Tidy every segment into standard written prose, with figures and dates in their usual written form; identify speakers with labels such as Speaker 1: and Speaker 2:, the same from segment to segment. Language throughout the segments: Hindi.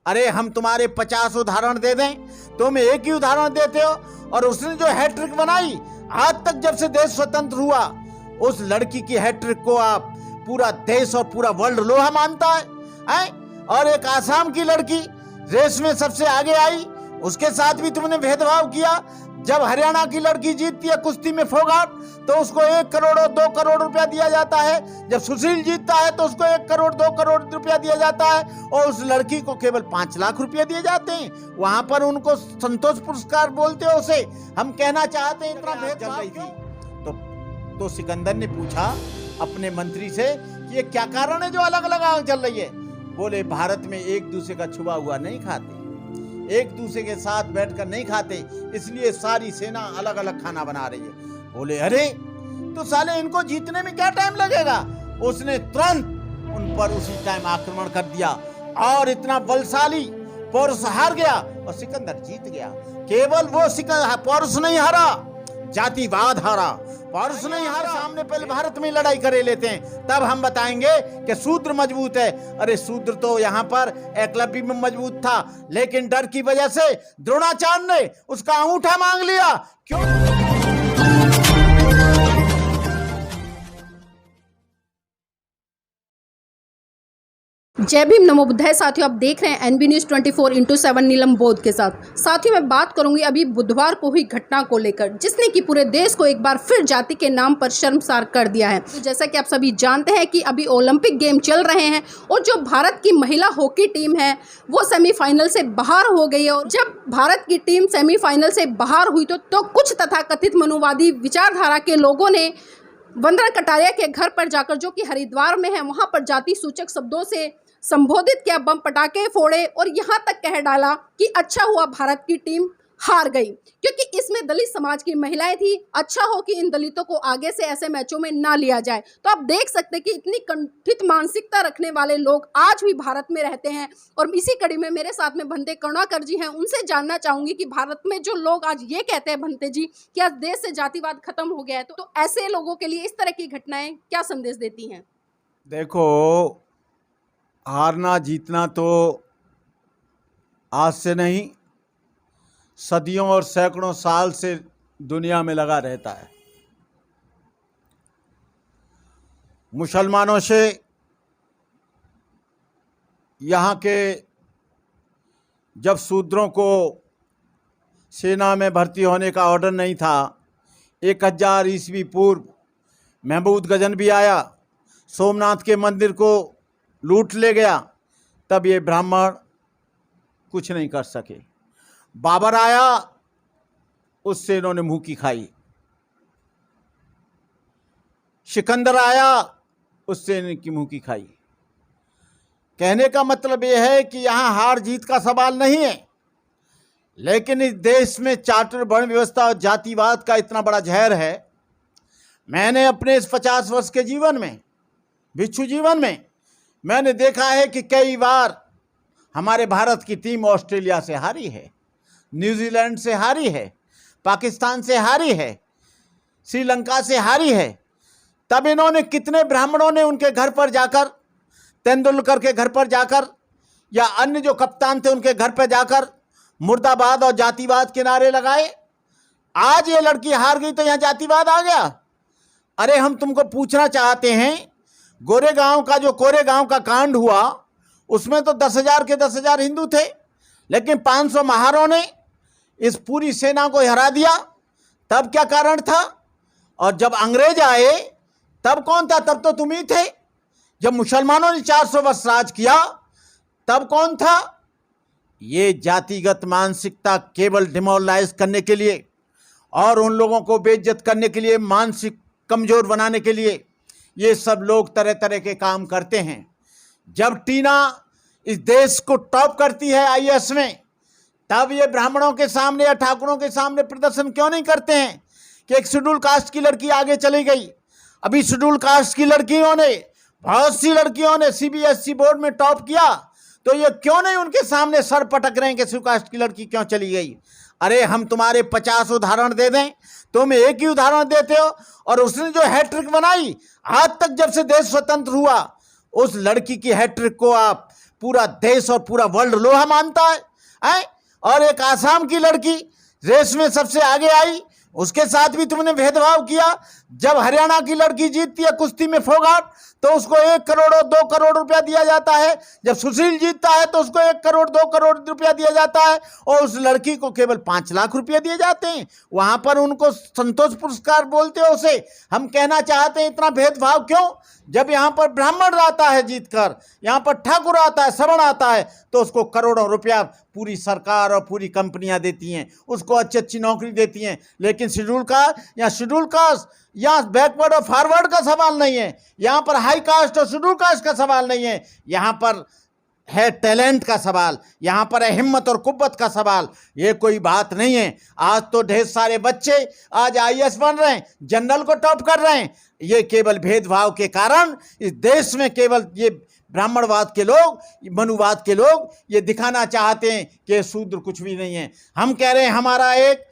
Speaker 1: अरे हम तुम्हारे 50 उदाहरण दे दें, तुम एक ही उदाहरण देते हो। और उसने जो हैट्रिक बनाई, आज तक जब से देश स्वतंत्र हुआ, उस लड़की की हैट्रिक को आप पूरा देश और पूरा वर्ल्ड लोहा मानता है? और एक आसाम की लड़की रेस में सबसे आगे आई, उसके साथ भी तुमने भेदभाव किया। जब हरियाणा की लड़की जीतती है कुश्ती में फोगाट, तो उसको 1 करोड़ और 2 करोड़ रुपया दिया जाता है। जब सुशील जीतता है तो उसको 1 करोड़ 2 करोड़ रुपया दिया जाता है, और उस लड़की को केवल 5 लाख रुपया दिए जाते हैं। वहां पर उनको संतोष पुरस्कार बोलते हो उसे। हम कहना चाहते हैं इतना भेद चल रही थी। तो सिकंदर ने पूछा अपने मंत्री से कि ये क्या कारण है जो अलग अलग आग चल रही है। बोले भारत में एक दूसरे का छुआ हुआ नहीं खाते, एक दूसरे के साथ बैठकर नहीं खाते, इसलिए सारी सेना अलग अलग खाना बना रही है। बोले अरे तो साले इनको जीतने में क्या टाइम लगेगा। उसने तुरंत उन पर उसी टाइम आक्रमण कर दिया, और इतना बलशाली पौरुष हार गया और सिकंदर जीत गया। केवल वो पौरुष नहीं हारा, जातिवाद हारा। पौरुष नहीं हारा। सामने पहले भारत में लड़ाई करे लेते हैं, तब हम बताएंगे कि शूद्र मजबूत है। अरे शूद्र तो यहाँ पर एकलव्य में मजबूत था, लेकिन डर की वजह से द्रोणाचार्य ने उसका अंगूठा मांग लिया। क्यों?
Speaker 2: जय भीम, नमो बुद्धाय। साथियों, आप देख रहे हैं एनबी न्यूज़ 24/7 नीलम बोध के साथ। साथियों, मैं बात करूंगी अभी बुधवार को हुई घटना को लेकर, जिसने कि पूरे देश को एक बार फिर जाति के नाम पर शर्मसार कर दिया है। तो जैसा कि आप सभी जानते हैं कि अभी ओलंपिक गेम चल रहे हैं, और जो भारत की महिला हॉकी टीम है वो सेमीफाइनल से बाहर हो गई है। और जब भारत की टीम सेमीफाइनल से बाहर हुई तो कुछ तथाकथित मनुवादी विचारधारा के लोगों ने वंदना कटारिया के घर पर जाकर, जो कि हरिद्वार में है, वहां पर जाति सूचक शब्दों से संबोधित किया, बम पटाखे फोड़े, और यहां तक कह डाला कि अच्छा हुआ भारत की टीम हार गई, क्योंकि इसमें दलित समाज की महिलाएं थी। अच्छा हो कि इन दलितों को आगे से ऐसे मैचों में ना लिया जाए। तो आप देख सकते हैं कि इतनी कंठित मानसिकता रखने वाले लोग आज भी भारत में रहते हैं। और इसी कड़ी में मेरे साथ में भंते करुणाकर जी हैं, उनसे जानना चाहूंगी कि भारत में जो लोग आज ये कहते हैं भंते जी कि आज देश से जातिवाद खत्म हो गया है, तो ऐसे लोगों के लिए इस तरह की घटनाएं क्या संदेश देती हैं?
Speaker 1: देखो, हारना जीतना तो आज से नहीं, सदियों और सैकड़ों साल से दुनिया में लगा रहता है। मुसलमानों से यहाँ के जब शूद्रों को सेना में भर्ती होने का ऑर्डर नहीं था, 1000 ईस्वी पूर्व महमूद गजनवी आया, सोमनाथ के मंदिर को लूट ले गया, तब ये ब्राह्मण कुछ नहीं कर सके। बाबर आया, उससे इन्होंने मुंह की खाई। सिकंदर आया, उससे इनकी मुंह की खाई। कहने का मतलब यह है कि यहाँ हार जीत का सवाल नहीं है, लेकिन इस देश में चातुर वर्ण व्यवस्था और जातिवाद का इतना बड़ा जहर है। मैंने अपने इस 50 वर्ष के जीवन में, भिक्षु जीवन में, मैंने देखा है कि कई बार हमारे भारत की टीम ऑस्ट्रेलिया से हारी है, न्यूजीलैंड से हारी है, पाकिस्तान से हारी है, श्रीलंका से हारी है। तब इन्होंने, कितने ब्राह्मणों ने उनके घर पर जाकर, तेंदुलकर के घर पर जाकर, या अन्य जो कप्तान थे उनके घर पर जाकर मुर्दाबाद और जातिवाद के नारे लगाए। आज ये लड़की हार गई तो यहाँ जातिवाद आ गया। अरे हम तुमको पूछना चाहते हैं, गोरेगांव का जो कोरेगांव का कांड हुआ, उसमें तो 10,000 के 10,000 हिंदू थे, लेकिन 500 महारों ने इस पूरी सेना को हरा दिया। तब क्या कारण था? और जब अंग्रेज आए तब कौन था? तब तो तुम ही थे। जब मुसलमानों ने 400 वर्ष राज किया तब कौन था? ये जातिगत मानसिकता केवल डिमोरलाइज करने के लिए और उन लोगों को बेइज्जत करने के लिए, मानसिक कमजोर बनाने के लिए ये सब लोग तरह तरह के काम करते हैं। जब टीना इस देश को टॉप करती है आईएएस में, तब ये ब्राह्मणों के सामने या ठाकुरों के सामने प्रदर्शन क्यों नहीं करते हैं कि एक शेड्यूल कास्ट की लड़की आगे चली गई। अभी शेड्यूल कास्ट की लड़कियों ने, बहुत सी लड़कियों ने सीबीएसई बोर्ड में टॉप किया, तो ये क्यों नहीं उनके सामने सर पटक रहे हैं कि शेड्यूल कास्ट की लड़की क्यों चली गई। अरे हम तुम्हारे 50 उदाहरण दे दें, तुम एक ही उदाहरण देते हो। और उसने जो हैट्रिक बनाई, आज तक जब से देश स्वतंत्र हुआ, उस लड़की की हैट्रिक को आप पूरा देश और पूरा वर्ल्ड लोहा मानता है? और एक आसाम की लड़की रेस में सबसे आगे आई, उसके साथ भी तुमने भेदभाव किया। जब हरियाणा की लड़की जीतती है कुश्ती में फोगाट, तो उसको 1 करोड़ और 2 करोड़ रुपया दिया जाता है। जब सुशील जीतता है तो उसको 1 करोड़ 2 करोड़ रुपया दिया जाता है, और उस लड़की को केवल 5 लाख रुपया दिए जाते हैं। वहां पर उनको संतोष पुरस्कार बोलते हो उसे। हम कहना चाहते हैं इतना भेदभाव क्यों? जब यहाँ पर ब्राह्मण आता है जीतकर, यहाँ पर ठाकुर आता है, सवर्ण आता है, तो उसको करोड़ों रुपया पूरी सरकार और पूरी कंपनियां देती हैं, उसको अच्छी अच्छी नौकरी देती हैं। लेकिन शेड्यूल कास्ट या बैकवर्ड और फॉरवर्ड का सवाल नहीं है, यहाँ पर हाई कास्ट और शेड्यूल कास्ट का सवाल नहीं है, यहाँ पर है टैलेंट का सवाल, यहाँ पर है हिम्मत और कुव्वत का सवाल। ये कोई बात नहीं है। आज तो ढेर सारे बच्चे आज IAS बन रहे हैं, जनरल को टॉप कर रहे हैं। ये केवल भेदभाव के कारण इस देश में केवल ये ब्राह्मणवाद के लोग, मनुवाद के लोग ये दिखाना चाहते हैं कि शूद्र कुछ भी नहीं है। हम कह रहे हैं हमारा एक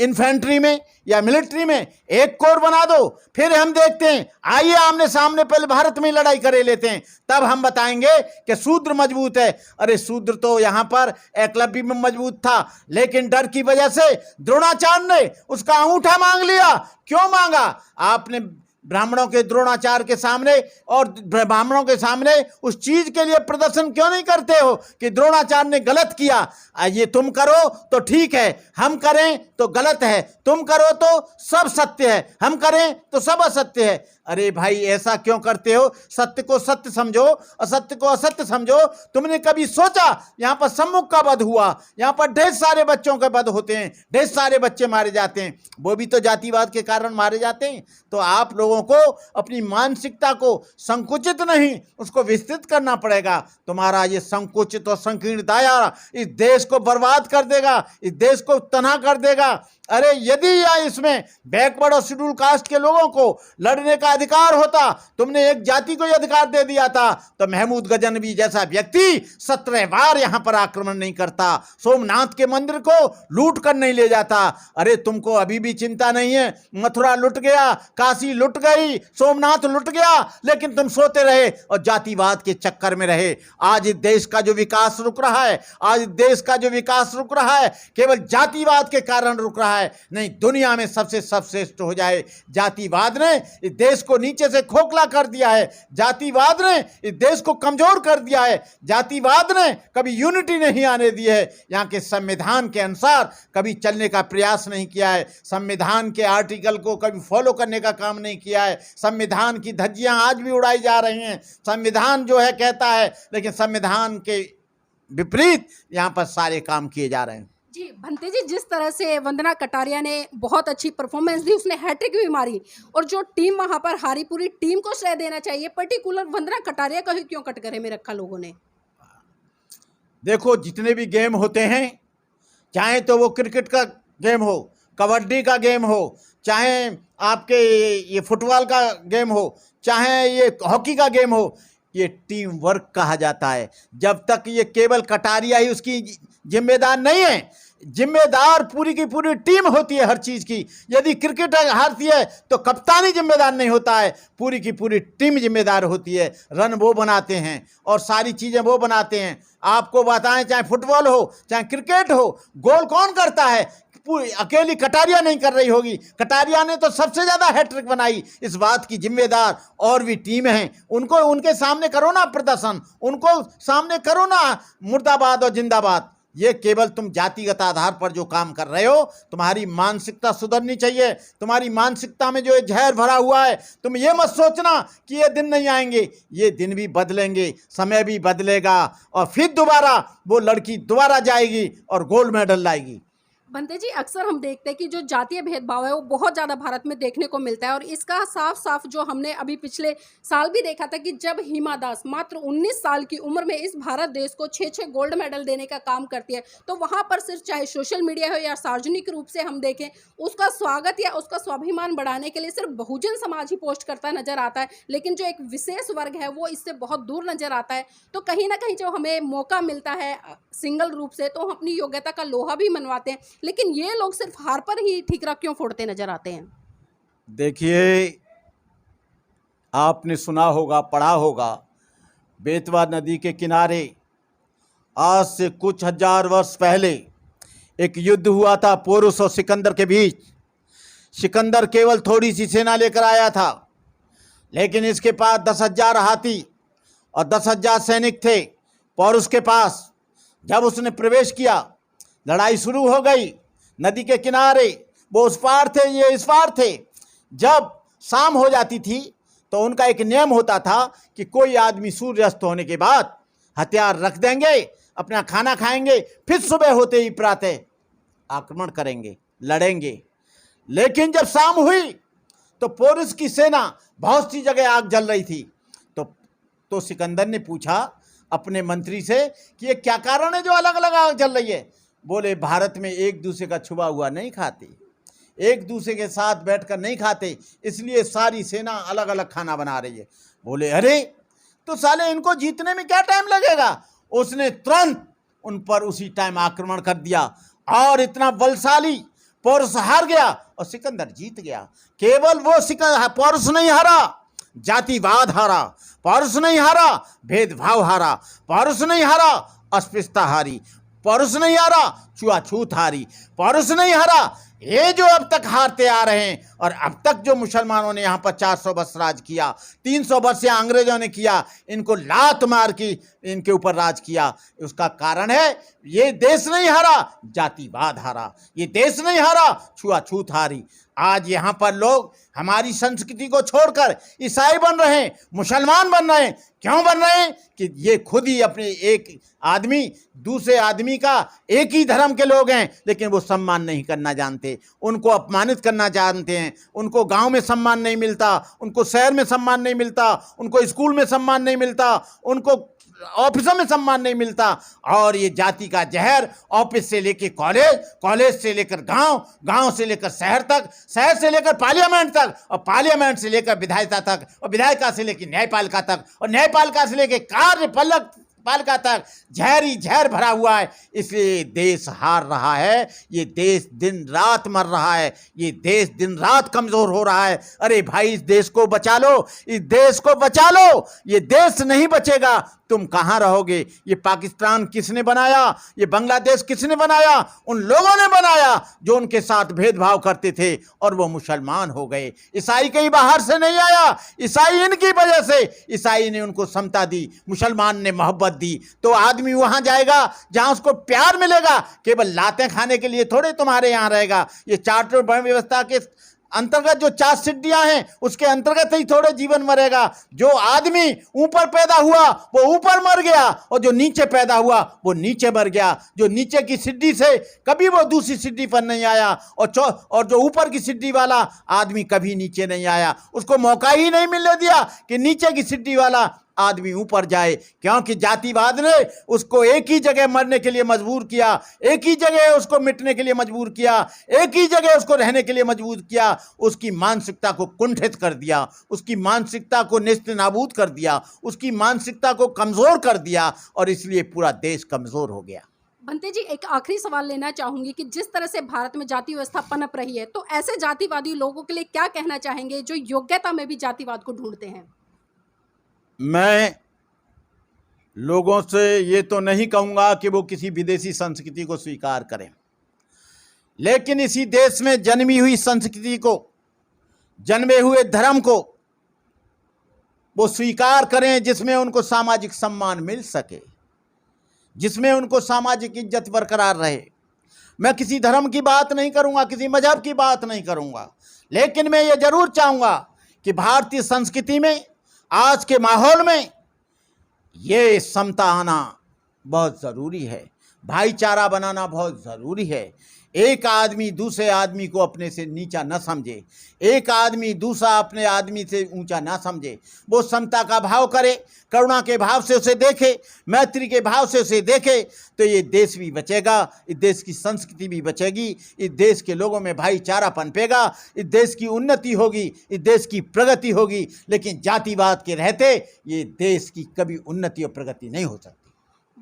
Speaker 1: इन्फेंट्री में या मिलिट्री में एक कोर बना दो, फिर हम देखते हैं। आइए आमने सामने पहले भारत में लड़ाई करे लेते हैं, तब हम बताएंगे कि शूद्र मजबूत है। अरे शूद्र तो यहाँ पर एकलव्य में मजबूत था, लेकिन डर की वजह से द्रोणाचार्य ने उसका अंगूठा मांग लिया। क्यों मांगा? आपने ब्राह्मणों के द्रोणाचार के सामने और ब्राह्मणों के सामने उस चीज के लिए प्रदर्शन क्यों नहीं करते हो कि द्रोणाचार्य ने गलत किया? ये तुम करो तो ठीक है, हम करें तो गलत है। तुम करो तो सब सत्य है, हम करें तो सब असत्य है। अरे भाई ऐसा क्यों करते हो? सत्य को सत्य समझो, असत्य को असत्य समझो। तुमने कभी सोचा यहाँ पर सम्मुख का वध हुआ, यहाँ पर ढेर सारे बच्चों के वध होते हैं, ढेर सारे बच्चे मारे जाते हैं, वो भी तो जातिवाद के कारण मारे जाते हैं। तो आप लोगों को अपनी मानसिकता को संकुचित नहीं, उसको विस्तृत करना पड़ेगा। तुम्हारा ये संकुचित और संकीर्ण दायरा इस देश को बर्बाद कर देगा, इस देश को तनाह कर देगा। अरे यदि या इसमें बैकवर्ड और शेड्यूल कास्ट के लोगों को लड़ने का अधिकार होता, तुमने एक जाति को अधिकार दे दिया था, तो महमूद गजनवी जैसा व्यक्ति 17 बार यहां पर आक्रमण नहीं करता, सोमनाथ के मंदिर को लूट कर नहीं ले जाता। अरे तुमको अभी भी चिंता नहीं है? मथुरा लुट गया, काशी लुट गई, सोमनाथ लुट गया, लेकिन तुम सोते रहे और जातिवाद के चक्कर में रहे। आज इस देश का जो विकास रुक रहा है, आज इस देश का जो विकास रुक रहा है, केवल जातिवाद के कारण रुक रहा है। नहीं, दुनिया में सबसे सर्वश्रेष्ठ हो जाए। जातिवाद ने इस देश को नीचे से खोखला कर दिया है, जातिवाद ने इस देश को कमजोर कर दिया है, जातिवाद ने कभी यूनिटी नहीं आने दी है, यहाँ के संविधान के अनुसार कभी चलने का प्रयास नहीं किया है, संविधान के आर्टिकल को कभी फॉलो करने का काम नहीं किया है। संविधान की धज्जियां आज भी उड़ाई जा रही हैं। संविधान जो है कहता है, लेकिन संविधान के विपरीत यहाँ पर सारे काम किए जा रहे हैं।
Speaker 2: जी भंते जी, जिस तरह से वंदना कटारिया ने बहुत अच्छी परफॉर्मेंस दी, उसने हैट्रिक भी मारी, और जो टीम वहां पर हारी, पूरी टीम को श्रेय देना चाहिए। पर्टिकुलर वंदना कटारिया का ही क्यों कटघरे में रखा लोगों ने?
Speaker 1: देखो, जितने भी गेम होते हैं, चाहे तो वो क्रिकेट का गेम हो, कबड्डी का गेम हो, चाहे आपके ये फुटबॉल का गेम हो, चाहे ये हॉकी का गेम हो, ये टीम वर्क कहा जाता है। जब तक ये केवल कटारिया ही उसकी जिम्मेदार नहीं है, जिम्मेदार पूरी की पूरी टीम होती है हर चीज की। यदि क्रिकेट हारती है तो कप्तान ही जिम्मेदार नहीं होता है, पूरी की पूरी टीम जिम्मेदार होती है। रन वो बनाते हैं और सारी चीजें वो बनाते हैं। आपको बताएं, चाहे फुटबॉल हो चाहे क्रिकेट हो, गोल कौन करता है? अकेली कटारिया नहीं कर रही होगी, कटारिया ने तो सबसे ज्यादा हैट्रिक बनाई। इस बात की जिम्मेदार और भी टीम हैं, उनको उनके सामने करो ना प्रदर्शन, उनको सामने करो ना मुर्दाबाद और जिंदाबाद। ये केवल तुम जातिगत आधार पर जो काम कर रहे हो, तुम्हारी मानसिकता सुधरनी चाहिए। तुम्हारी मानसिकता में जो जहर भरा हुआ है, तुम ये मत सोचना कि ये दिन नहीं आएंगे, ये दिन भी बदलेंगे, समय भी बदलेगा, और फिर दोबारा वो लड़की दोबारा जाएगी और गोल्ड मेडल लाएगी।
Speaker 2: बंते जी, अक्सर हम देखते हैं कि जो जातीय भेदभाव है वो बहुत ज़्यादा भारत में देखने को मिलता है, और इसका साफ साफ जो हमने अभी पिछले साल भी देखा था कि जब हिमा दास मात्र 19 साल की उम्र में इस भारत देश को 6 गोल्ड मेडल देने का काम करती है, तो वहाँ पर सिर्फ चाहे सोशल मीडिया हो या सार्वजनिक रूप से हम देखें, उसका स्वागत या उसका स्वाभिमान बढ़ाने के लिए सिर्फ बहुजन समाज ही पोस्ट करता नजर आता है, लेकिन जो एक विशेष वर्ग है वो इससे बहुत दूर नजर आता है। तो कहीं ना कहीं जो हमें मौका मिलता है सिंगल रूप से, तो हम अपनी योग्यता का लोहा भी मनवाते हैं, लेकिन ये लोग सिर्फ हार पर ही ठीकरा क्यों फोड़ते नजर आते हैं?
Speaker 1: देखिए, आपने सुना होगा, पढ़ा होगा, बेतवा नदी के किनारे आज से कुछ हजार वर्ष पहले एक युद्ध हुआ था पोरुस और सिकंदर के बीच। सिकंदर केवल थोड़ी सी सेना लेकर आया था, लेकिन इसके पास 10,000 हाथी और 10,000 सैनिक थे पोरुस के पास। जब उसने प्रवेश किया, लड़ाई शुरू हो गई। नदी के किनारे वो उस पार थे, ये इस पार थे। जब शाम हो जाती थी तो उनका एक नियम होता था कि कोई आदमी सूर्यास्त होने के बाद हथियार रख देंगे, अपना खाना खाएंगे, फिर सुबह होते ही प्रातः आक्रमण करेंगे, लड़ेंगे। लेकिन जब शाम हुई तो पोरुस की सेना बहुत सी जगह आग जल रही थी। तो सिकंदर ने पूछा अपने मंत्री से कि ये क्या कारण है जो अलग अलग आग जल रही है। बोले, भारत में एक दूसरे का छुआ हुआ नहीं खाते, एक दूसरे के साथ बैठकर नहीं खाते, इसलिए सारी सेना अलग अलग खाना बना रही है। बोले, अरे तो साले इनको जीतने में क्या टाइम लगेगा। उसने तुरंत उन पर उसी टाइम आक्रमण कर दिया और इतना बलशाली पोरुस हार गया और सिकंदर जीत गया। केवल वो पोरुस नहीं हारा, जातिवाद हारा। पोरुस नहीं हारा, भेदभाव हारा। पोरुस नहीं हारा, अस्पृश्यता हारी। पोरुस नहीं हारा, छुआछूत हारी। पोरुस नहीं हारा, ये जो अब तक हारते आ रहे हैं। और अब तक जो मुसलमानों ने यहाँ पर 400 वर्ष राज किया, 300 वर्ष यहाँ अंग्रेजों ने किया, इनको लात मार की इनके ऊपर राज किया। उसका कारण है ये देश नहीं हारा, जातिवाद हारा। ये देश नहीं हारा, छुआछूत हारी। आज यहाँ पर लोग हमारी संस्कृति को छोड़कर ईसाई बन रहे हैं, मुसलमान बन रहे हैं। क्यों बन रहे हैं? कि ये खुद ही अपने एक आदमी दूसरे आदमी का एक ही धर्म के लोग हैं, लेकिन वो सम्मान नहीं करना जानते, उनको अपमानित करना जानते हैं। उनको गांव में सम्मान नहीं मिलता, उनको शहर में सम्मान नहीं मिलता, उनको स्कूल में सम्मान नहीं मिलता, उनको ऑफिसों में सम्मान नहीं मिलता। और ये जाति का जहर ऑफिस से लेकर कॉलेज, कॉलेज से लेकर गांव, गांव से लेकर शहर तक, शहर से लेकर पार्लियामेंट तक, और पार्लियामेंट से लेकर विधायिका तक, और विधायिका से लेकर न्यायपालिका तक, और न्यायपालिका से लेकर कार्यपालिका तक जहर ही जहर भरा हुआ है। इसलिए देश हार रहा है, ये देश दिन रात मर रहा है, ये देश दिन रात कमजोर हो रहा है। अरे भाई, इस देश को बचा लो, इस देश को बचा लो। ये देश नहीं बचेगा, तुम कहाँ रहोगे? ये पाकिस्तान किसने बनाया? ये बांग्लादेश किसने बनाया? उन लोगों ने बनाया जो उनके साथ भेदभाव करते थे और वो मुसलमान हो गए। ईसाई कहीं बाहर से नहीं आया, ईसाई इनकी वजह से, ईसाई ने उनको समता दी, मुसलमान ने मोहब्बत दी। तो आदमी वहां जाएगा जहां उसको प्यार मिलेगा, केवल लातें खाने के लिए थोड़े तुम्हारे यहां रहेगा। ये चार्टर वर्ण व्यवस्था के अंतर्गत जो 4 सिद्धियां हैं, उसके अंतर्गत ही थोड़े जीवन मरेगा। जो आदमी ऊपर पैदा हुआ वो ऊपर मर गया, और जो नीचे पैदा हुआ वो नीचे मर गया। जो नीचे की सिद्धि से कभी वो दूसरी सिद्धि पर नहीं आया, और जो ऊपर की सिद्धि वाला आदमी कभी नीचे नहीं आया। उसको मौका ही नहीं मिलने दिया कि नीचे की सिद्धि वाला आदमी ऊपर जाए, क्योंकि जातिवाद ने उसको एक ही जगह मरने के लिए मजबूर किया, एक ही जगह उसको मिटने के लिए मजबूर किया, एक ही जगह उसको रहने के लिए मजबूर किया। उसकी मानसिकता को कुंठित कर दिया, उसकी मानसिकता को नेस्तनाबूद कर दिया, उसकी मानसिकता को कमजोर कर दिया, और इसलिए पूरा देश कमजोर हो गया।
Speaker 2: बंते जी, एक आखिरी सवाल लेना चाहूंगी कि जिस तरह से भारत में जाति व्यवस्था पनप रही है, तो ऐसे जातिवादी लोगों के लिए क्या कहना चाहेंगे जो योग्यता में भी जातिवाद को ढूंढते हैं?
Speaker 1: मैं लोगों से ये तो नहीं कहूँगा कि वो किसी विदेशी संस्कृति को स्वीकार करें, लेकिन इसी देश में जन्मी हुई संस्कृति को, जन्मे हुए धर्म को वो स्वीकार करें, जिसमें उनको सामाजिक सम्मान मिल सके, जिसमें उनको सामाजिक इज्जत बरकरार रहे। मैं किसी धर्म की बात नहीं करूँगा, किसी मजहब की बात नहीं करूँगा, लेकिन मैं ये जरूर चाहूँगा कि भारतीय संस्कृति में, आज के माहौल में ये समता आना बहुत ज़रूरी है, भाईचारा बनाना बहुत ज़रूरी है। एक आदमी दूसरे आदमी को अपने से नीचा न समझे, एक आदमी दूसरा अपने आदमी से ऊंचा ना समझे। वो समता का भाव करे, करुणा के भाव से उसे देखे, मैत्री के भाव से उसे देखे, तो ये देश भी बचेगा, इस देश की संस्कृति भी बचेगी, इस देश के लोगों में भाईचारा पनपेगा, इस देश की उन्नति होगी, इस देश की प्रगति होगी। लेकिन जातिवाद के रहते ये देश की कभी उन्नति और प्रगति नहीं हो सकती।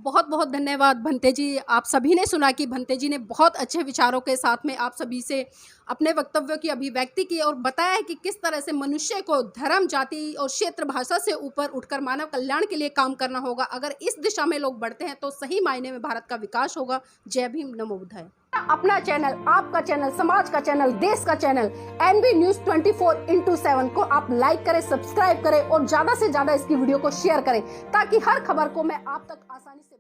Speaker 2: बहुत बहुत धन्यवाद भंते जी। आप सभी ने सुना कि भंते जी ने बहुत अच्छे विचारों के साथ में आप सभी से अपने वक्तव्यों की अभिव्यक्ति की और बताया है कि किस तरह से मनुष्य को धर्म, जाति और क्षेत्र, भाषा से ऊपर उठकर मानव कल्याण के लिए काम करना होगा। अगर इस दिशा में लोग बढ़ते हैं तो सही मायने में भारत का विकास होगा। जय भीम, नमो बुद्धाय। अपना चैनल, आपका चैनल, समाज का चैनल, देश का चैनल एनबी न्यूज 24/7 को आप लाइक करें, सब्सक्राइब करें और ज्यादा से ज्यादा इसकी वीडियो को शेयर करें ताकि हर खबर को मैं आप तक आसानी से